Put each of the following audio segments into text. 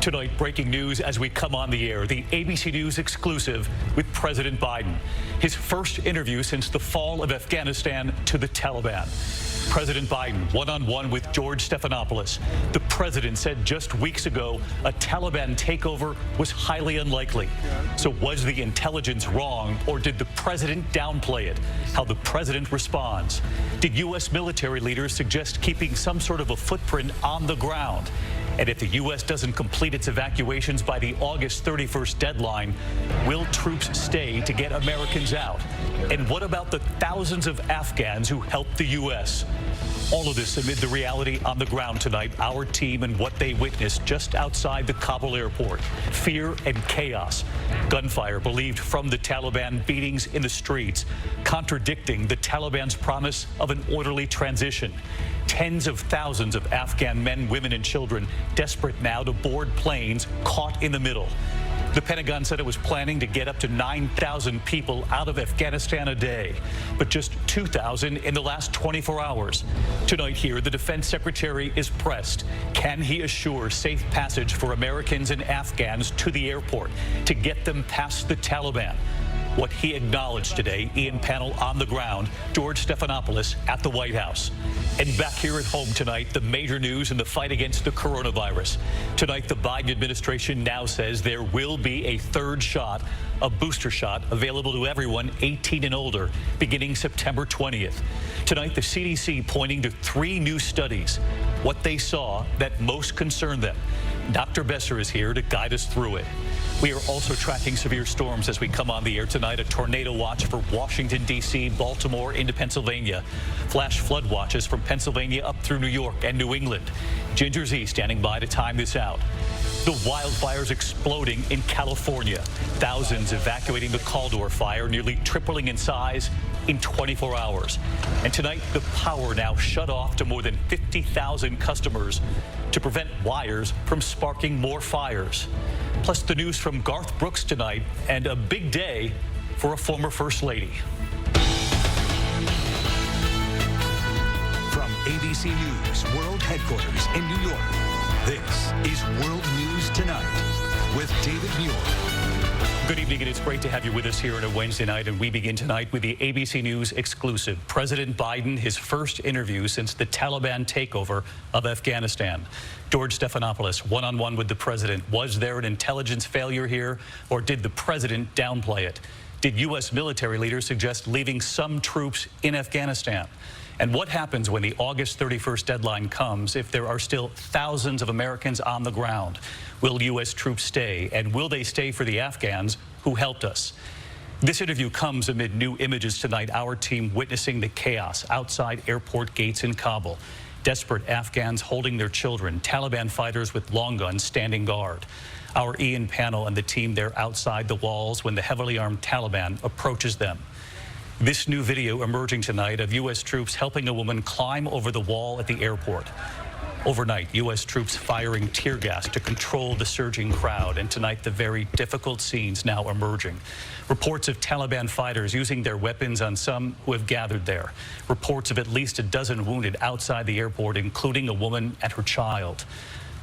Tonight, breaking news as we come on the air, the ABC News exclusive with President Biden. His first interview since the fall of Afghanistan to the Taliban. President Biden one-on-one with George Stephanopoulos. The president said just weeks ago a Taliban takeover was highly unlikely. So was the intelligence wrong, or did the president downplay it? How the president responds. Did U.S. military leaders suggest keeping some sort of a footprint on the ground? And if the U.S. doesn't complete its evacuations by the August 31st deadline, will troops stay to get Americans out? And what about the thousands of Afghans who helped the U.S.? All of this amid the reality on the ground tonight, our team and what they witnessed just outside the Kabul airport. Fear and chaos. Gunfire believed from the Taliban, beatings in the streets, contradicting the Taliban's promise of an orderly transition. Tens of thousands of Afghan men, women, and children desperate now to board planes caught in the middle. The Pentagon said it was planning to get up to 9,000 people out of Afghanistan a day, but just 2,000 in the last 24 hours. Tonight here, the Defense Secretary is pressed. Can he assure safe passage for Americans and Afghans to the airport to get them past the Taliban? What he acknowledged today, Ian Panel on the ground, George Stephanopoulos at the White House. And back here at home tonight, the major news in the fight against the coronavirus. Tonight, the Biden administration now says there will be a third shot, a booster shot, available to everyone 18 and older, beginning September 20th. Tonight, the CDC pointing to 3 new studies, what they saw that most concerned them. Dr. Besser is here to guide us through it. We are also tracking severe storms as we come on the air tonight. A tornado watch for Washington, D.C., Baltimore into Pennsylvania. Flash flood watches from Pennsylvania up through New York and New England. Ginger Z standing by to time this out. The wildfires exploding in California. Thousands evacuating the Caldor fire, nearly tripling in size in 24 hours. And tonight, the power now shut off to more than 50,000 customers to prevent wires from sparking more fires. Plus the news from Garth Brooks tonight, and a big day for a former First Lady. From ABC News World Headquarters in New York, this is World News Tonight with David Muir. Good evening, and it's great to have you with us here on a Wednesday night. And we begin tonight with the ABC News exclusive. President Biden, his first interview since the Taliban takeover of Afghanistan. George Stephanopoulos, one-on-one with the president. Was there an intelligence failure here, or did the president downplay it? Did U.S. military leaders suggest leaving some troops in Afghanistan? And what happens when the August 31st deadline comes if there are still thousands of Americans on the ground? Will U.S. troops stay, and will they stay for the Afghans who helped us? This interview comes amid new images tonight, our team witnessing the chaos outside airport gates in Kabul. Desperate Afghans holding their children, Taliban fighters with long guns standing guard. Our Ian Panel and the team there outside the walls when the heavily armed Taliban approaches them. This new video emerging tonight of U.S. troops helping a woman climb over the wall at the airport. Overnight, U.S. troops firing tear gas to control the surging crowd, and tonight the very difficult scenes now emerging. Reports of Taliban fighters using their weapons on some who have gathered there. Reports of at least a dozen wounded outside the airport, including a woman and her child.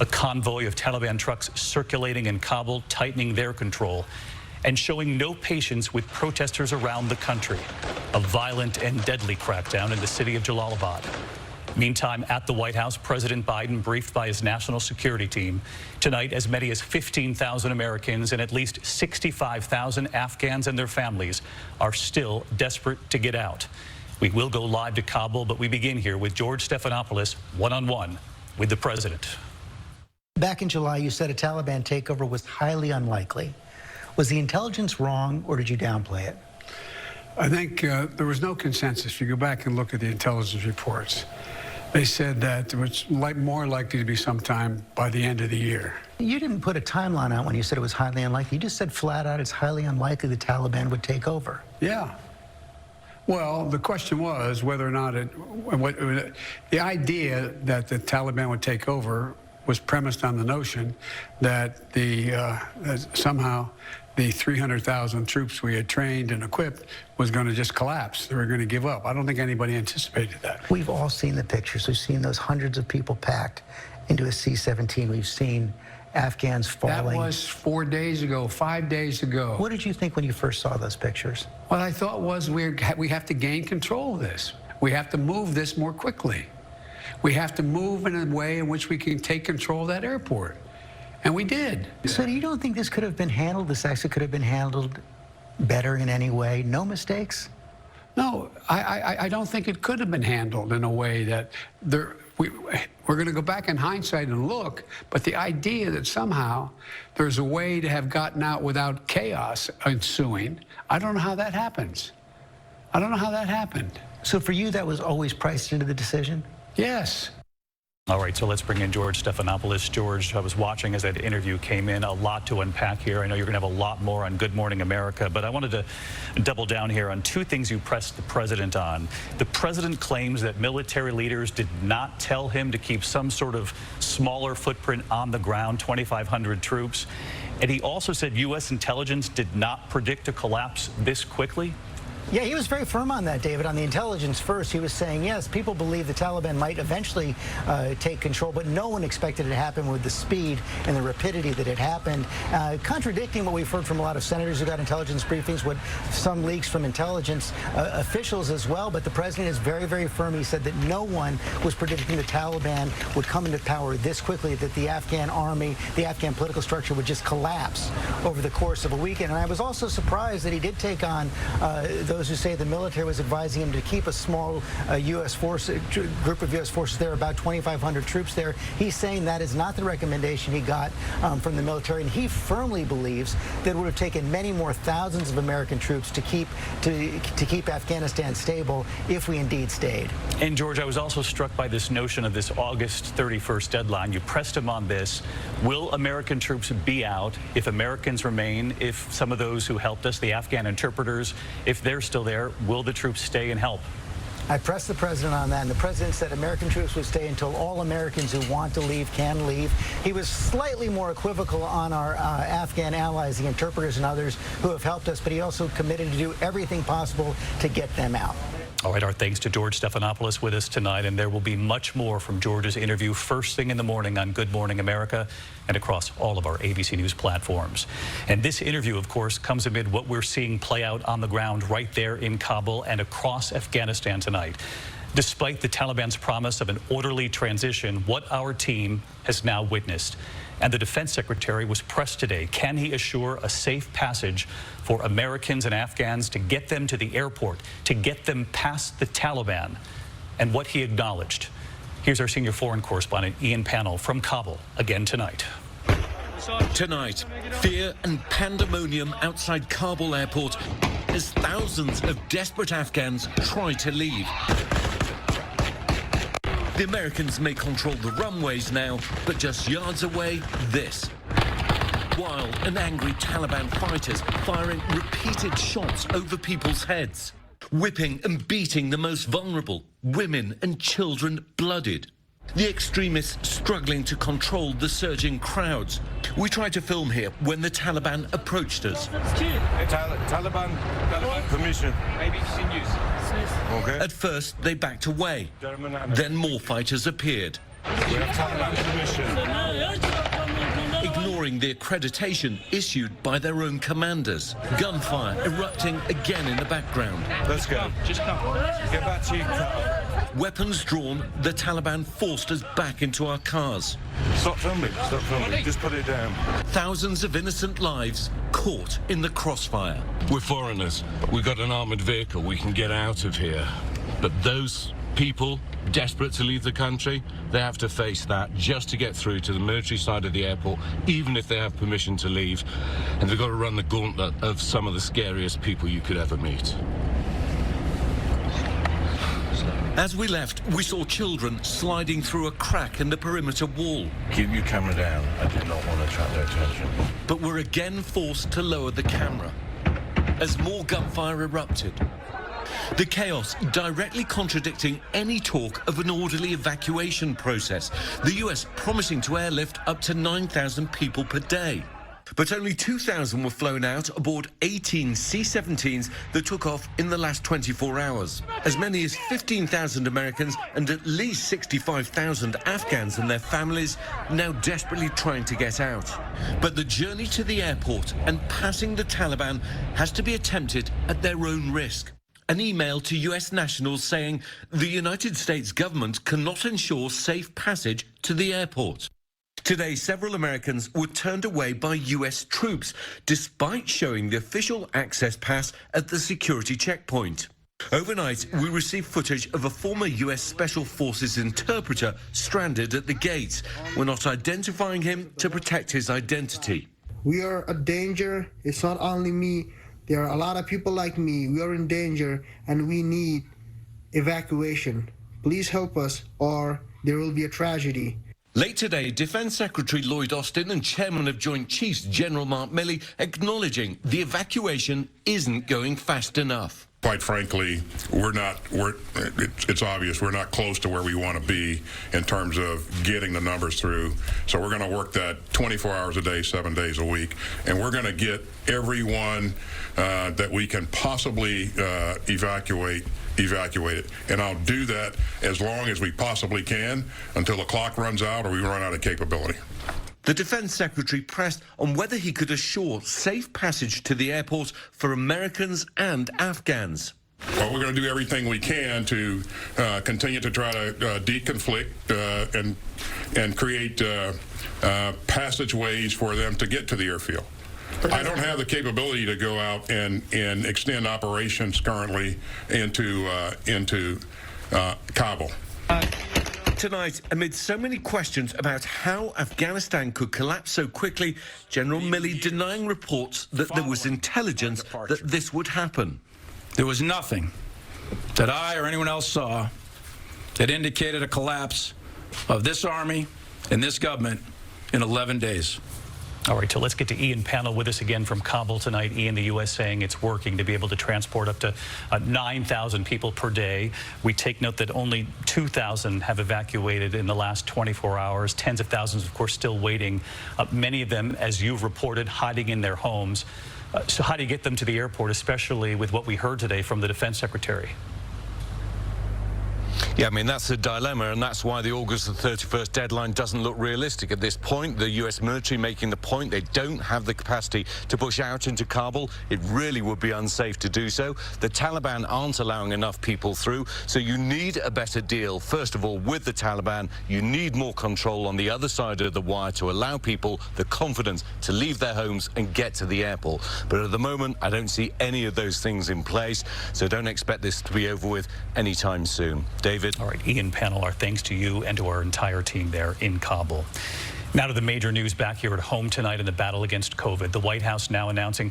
A convoy of Taliban trucks circulating in Kabul, tightening their control and showing no patience with protesters around the country. A violent and deadly crackdown in the city of Jalalabad. Meantime, at the White House, President Biden briefed by his national security team. Tonight, as many as 15,000 Americans and at least 65,000 Afghans and their families are still desperate to get out. We will go live to Kabul, but we begin here with George Stephanopoulos, one-on-one with the president. Back in July, you said a Taliban takeover was highly unlikely. Was the intelligence wrong, or did you downplay it? I think there was no consensus. If you go back and look at the intelligence reports, they said that it was more likely to be sometime by the end of the year. You didn't put a timeline out when you said it was highly unlikely. You just said flat out it's highly unlikely the Taliban would take over. Yeah. Well, the question was whether or not the idea that the Taliban would take over was premised on the notion that somehow the 300,000 troops we had trained and equipped was going to just collapse. They were going to give up. I don't think anybody anticipated that. We've all seen the pictures. We've seen those hundreds of people packed into a C-17. We've seen Afghans falling. That was 4 days ago, 5 days ago. What did you think when you first saw those pictures? What I thought was we have to gain control of this. We have to move this more quickly. We have to move in a way in which we can take control of that airport. And we did. So you don't think this could have been handled, this actually could have been handled better in any way? No mistakes? No, I don't think it could have been handled in a way that we're going to go back in hindsight and look, but the idea that somehow there's a way to have gotten out without chaos ensuing, I don't know how that happens. I don't know how that happened. So for you, that was always priced into the decision? Yes. All right, so let's bring in George Stephanopoulos. George, I was watching as that interview came in. A lot to unpack here. I know you're going to have a lot more on Good Morning America, but I wanted to double down here on two things you pressed the president on. The president claims that military leaders did not tell him to keep some sort of smaller footprint on the ground, 2,500 troops. And he also said U.S. intelligence did not predict a collapse this quickly. Yeah, he was very firm on that, David. On the intelligence first, he was saying, yes, people believe the Taliban might eventually take control, but no one expected it to happen with the speed and the rapidity that it happened, contradicting what we've heard from a lot of senators who got intelligence briefings, what some leaks from intelligence officials as well. But the president is very, very firm. He said that no one was predicting the Taliban would come into power this quickly, that the Afghan army, the Afghan political structure would just collapse over the course of a weekend. And I was also surprised that he did take on those who say the military was advising him to keep a small U.S. force, group of U.S. forces there, about 2,500 troops there. He's saying that is not the recommendation he got from the military, and he firmly believes that it would have taken many more thousands of American troops to keep Afghanistan stable if we indeed stayed. And George, I was also struck by this notion of this August 31st deadline. You pressed him on this. Will American troops be out if Americans remain, if some of those who helped us, the Afghan interpreters, if they're still there, will the troops stay and help? I pressed the president on that, and the president said American troops would stay until all Americans who want to leave can leave. He was slightly more equivocal on our Afghan allies, the interpreters and others who have helped us, but he also committed to do everything possible to get them out. All right, our thanks to George Stephanopoulos with us tonight, and there will be much more from George's interview first thing in the morning on Good Morning America and across all of our ABC News platforms. And this interview, of course, comes amid what we're seeing play out on the ground right there in Kabul and across Afghanistan tonight. Despite the Taliban's promise of an orderly transition, what our team has now witnessed. And the defense secretary was pressed today. Can he assure a safe passage for Americans and Afghans to get them to the airport, to get them past the Taliban? And what he acknowledged. Here's our senior foreign correspondent, Ian Pannell, from Kabul, again tonight. Tonight, fear and pandemonium outside Kabul airport as thousands of desperate Afghans try to leave. The Americans may control the runways now, but just yards away, this. Wild and angry Taliban fighters firing repeated shots over people's heads, whipping and beating the most vulnerable, women and children blooded. The extremists struggling to control the surging crowds. We tried to film here when the Taliban approached us. Taliban permission. ABC News. Okay. At first, they backed away. Then more fighters appeared. We have Taliban permission. Ignoring the accreditation issued by their own commanders. Gunfire erupting again in the background. Let's go. Just come. Get back to your car. Weapons drawn, the Taliban forced us back into our cars. Stop filming. Stop filming. Just put it down. Thousands of innocent lives caught in the crossfire. We're foreigners. We've got an armoured vehicle. We can get out of here. But those people desperate to leave the country, they have to face that just to get through to the military side of the airport, even if they have permission to leave. And they've got to run the gauntlet of some of the scariest people you could ever meet. As we left, we saw children sliding through a crack in the perimeter wall. Keep your camera down. I did not want to attract their attention. But were again forced to lower the camera as more gunfire erupted. The chaos directly contradicting any talk of an orderly evacuation process, the US promising to airlift up to 9,000 people per day. But only 2,000 were flown out aboard 18 C-17s that took off in the last 24 hours. As many as 15,000 Americans and at least 65,000 Afghans and their families now desperately trying to get out. But the journey to the airport and passing the Taliban has to be attempted at their own risk. An email to US nationals saying the United States government cannot ensure safe passage to the airport. Today, several Americans were turned away by US troops, despite showing the official access pass at the security checkpoint. Overnight, we received footage of a former US Special Forces interpreter stranded at the gates. We're not identifying him to protect his identity. We are a danger. It's not only me. There are a lot of people like me. We are in danger and we need evacuation. Please help us or there will be a tragedy. Late today, Defense Secretary Lloyd Austin and Chairman of Joint Chiefs General Mark Milley acknowledging the evacuation isn't going fast enough. Quite frankly, it's obvious we're not close to where we want to be in terms of getting the numbers through. So we're going to work that 24 hours a day, 7 days a week, and we're going to get everyone that we can possibly evacuate it. And I'll do that as long as we possibly can until the clock runs out or we run out of capability. The Defense Secretary pressed on whether he could assure safe passage to the airport for Americans and Afghans. Well, we're going to do everything we can to continue to try to deconflict and create passageways for them to get to the airfield. I don't have the capability to go out and extend operations currently into Kabul. Tonight, amid so many questions about how Afghanistan could collapse so quickly, General Milley denying reports that there was intelligence that this would happen. There was nothing that I or anyone else saw that indicated a collapse of this army and this government in 11 days. All right, so let's get to Ian Pannell with us again from Kabul tonight. Ian, the U.S. saying it's working to be able to transport up to 9,000 people per day. We take note that only 2,000 have evacuated in the last 24 hours. Tens of thousands, of course, still waiting. Many of them, as you've reported, hiding in their homes. So how do you get them to the airport, especially with what we heard today from the Defense Secretary? Yeah, I mean, that's the dilemma, and that's why the August the 31st deadline doesn't look realistic at this point. The US military making the point they don't have the capacity to push out into Kabul. It really would be unsafe to do so. The Taliban aren't allowing enough people through, so you need a better deal. First of all, with the Taliban, you need more control on the other side of the wire to allow people the confidence to leave their homes and get to the airport. But at the moment, I don't see any of those things in place, so don't expect this to be over with anytime soon. David? All right, Ian Pannell, our thanks to you and to our entire team there in Kabul. Now to the major news back here at home tonight in the battle against COVID. The White House now announcing